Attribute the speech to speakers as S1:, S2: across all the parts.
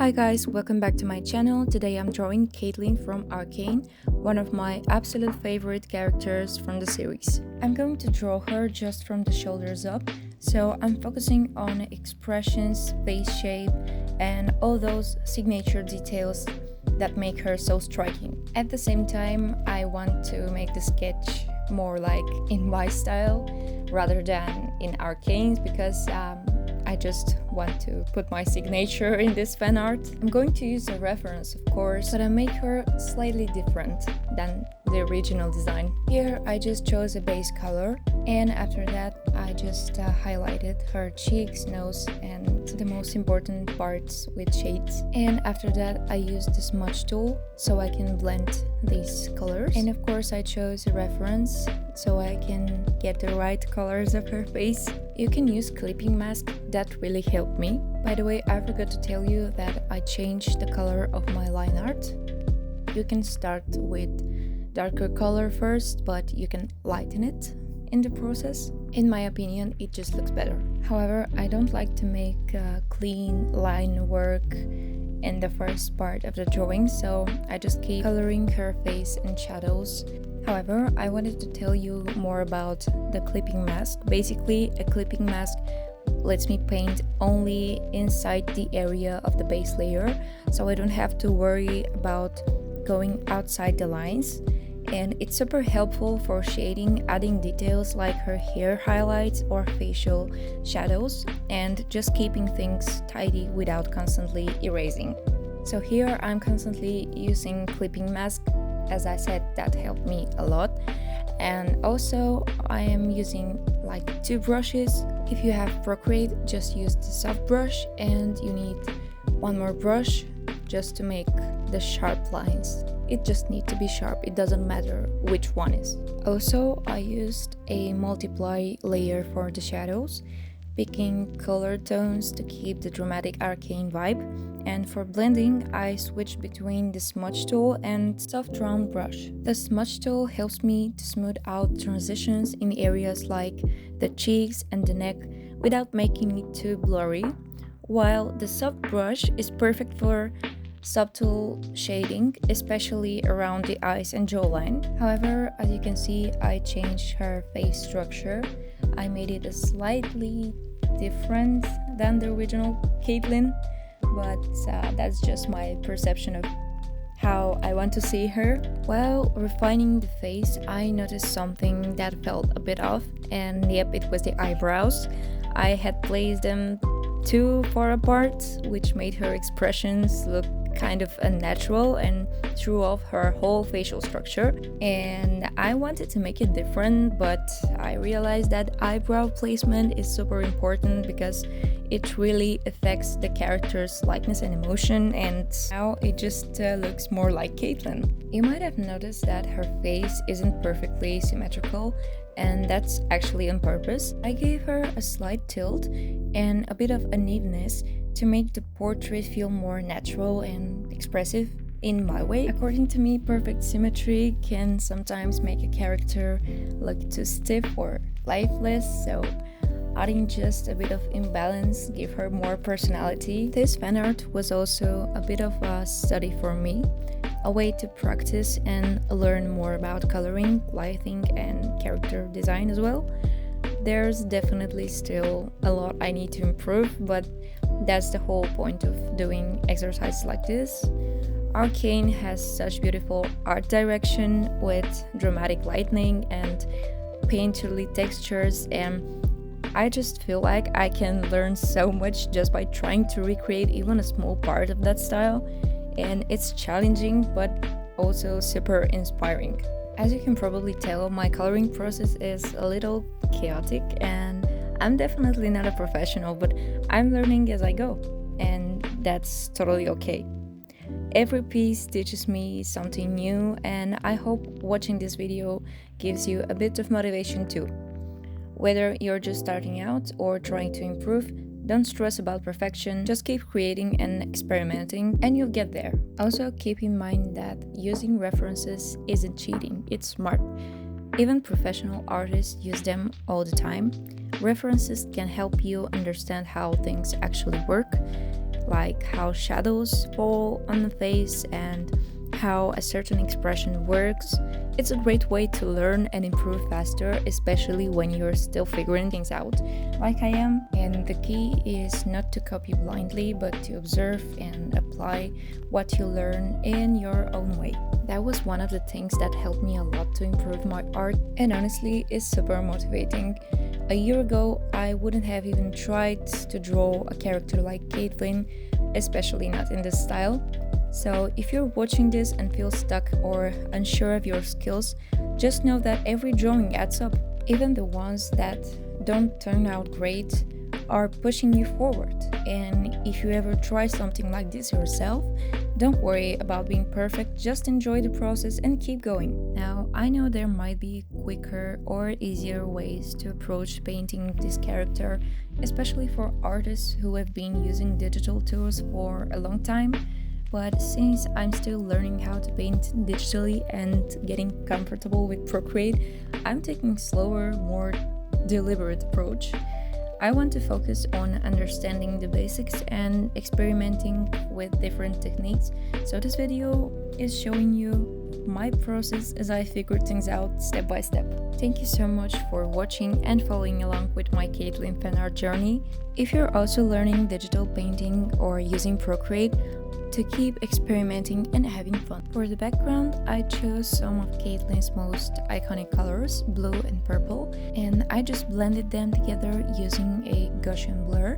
S1: Hi guys, welcome back to my channel. Today I'm drawing Caitlyn from Arcane, one of my absolute favorite characters from the series. I'm going to draw her just from the shoulders up, so I'm focusing on expressions, face shape, and all those signature details that make her so striking. At the same time, I want to make the sketch more like in my style rather than in Arcane's because I just want to put my signature in this fan art. I'm going to use a reference, of course, but I make her slightly different than the original design. Here I just chose a base color, and after that I just highlighted her cheeks, nose, and the most important parts with shades. And after that I used the smudge tool so I can blend these colors. And of course I chose a reference so I can get the right colors of her face. You can use clipping mask, that really helped me. By the way, I forgot to tell you that I changed the color of my line art. You can start with darker color first, but you can lighten it in the process. In my opinion, it just looks better. However, I don't like to make clean line work in the first part of the drawing, so I just keep coloring her face and shadows. However, I wanted to tell you more about the clipping mask. Basically, a clipping mask lets me paint only inside the area of the base layer, so I don't have to worry about going outside the lines. And it's super helpful for shading, adding details like her hair highlights or facial shadows, and just keeping things tidy without constantly erasing. So here I'm constantly using clipping mask. As I said, that helped me a lot. And also I am using like two brushes. If you have Procreate, just use the soft brush, and you need one more brush just to make the sharp lines. It just needs to be sharp, it doesn't matter which one is. Also, I used a multiply layer for the shadows, picking color tones to keep the dramatic arcane vibe. And for blending, I switched between the smudge tool and soft round brush. The smudge tool helps me to smooth out transitions in areas like the cheeks and the neck without making it too blurry, while the soft brush is perfect for subtle shading, especially around the eyes and jawline. However, as you can see, I changed her face structure. I made it a slightly different than the original Caitlyn, but that's just my perception of how I want to see her. While refining the face, I noticed something that felt a bit off, and yep, it was the eyebrows. I had placed them too far apart, which made her expressions look kind of unnatural and threw off her whole facial structure. And I wanted to make it different, but I realized that eyebrow placement is super important because it really affects the character's likeness and emotion, and now it just looks more like Caitlyn. You might have noticed that her face isn't perfectly symmetrical, and that's actually on purpose. I gave her a slight tilt and a bit of unevenness to make the portrait feel more natural and expressive in my way. According to me, perfect symmetry can sometimes make a character look too stiff or lifeless, so adding just a bit of imbalance give her more personality. This fan art was also a bit of a study for me, a way to practice and learn more about coloring, lighting, and character design as well. There's definitely still a lot I need to improve, but that's the whole point of doing exercises like this. Arcane has such beautiful art direction with dramatic lighting and painterly textures, and I just feel like I can learn so much just by trying to recreate even a small part of that style. And it's challenging but also super inspiring. As you can probably tell, my coloring process is a little chaotic, and I'm definitely not a professional, but I'm learning as I go, and that's totally okay. Every piece teaches me something new, and I hope watching this video gives you a bit of motivation too. Whether you're just starting out or trying to improve, don't stress about perfection, just keep creating and experimenting and you'll get there. Also, keep in mind that using references isn't cheating, it's smart. Even professional artists use them all the time. References can help you understand how things actually work. like how shadows fall on the face and how a certain expression works. It's a great way to learn and improve faster, especially when you're still figuring things out, like I am. And the key is not to copy blindly, but to observe and apply what you learn in your own way. That was one of the things that helped me a lot to improve my art, and honestly, it's super motivating. A year ago, I wouldn't have even tried to draw a character like Caitlyn, especially not in this style. So, if you're watching this and feel stuck or unsure of your skills, just know that every drawing adds up. Even the ones that don't turn out great are pushing you forward. And if you ever try something like this yourself, don't worry about being perfect, just enjoy the process and keep going. Now, I know there might be quicker or easier ways to approach painting this character, especially for artists who have been using digital tools for a long time. But since I'm still learning how to paint digitally and getting comfortable with Procreate, I'm taking a slower, more deliberate approach. I want to focus on understanding the basics and experimenting with different techniques. So this video is showing you my process as I figure things out step by step. Thank you so much for watching and following along with my Caitlyn fan art journey. If you're also learning digital painting or using Procreate, to keep experimenting and having fun. For the background, I chose some of Caitlyn's most iconic colors, blue and purple, and I just blended them together using a Gaussian blur.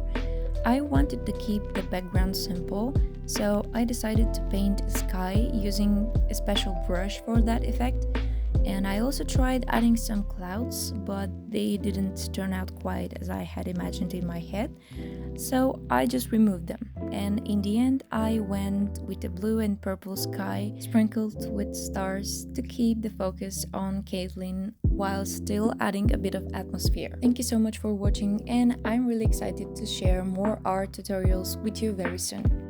S1: I wanted to keep the background simple, so I decided to paint a sky using a special brush for that effect. And I also tried adding some clouds, but they didn't turn out quite as I had imagined in my head, so I just removed them. And in the end, I went with the blue and purple sky sprinkled with stars to keep the focus on Caitlyn while still adding a bit of atmosphere. Thank you so much for watching, and I'm really excited to share more art tutorials with you very soon.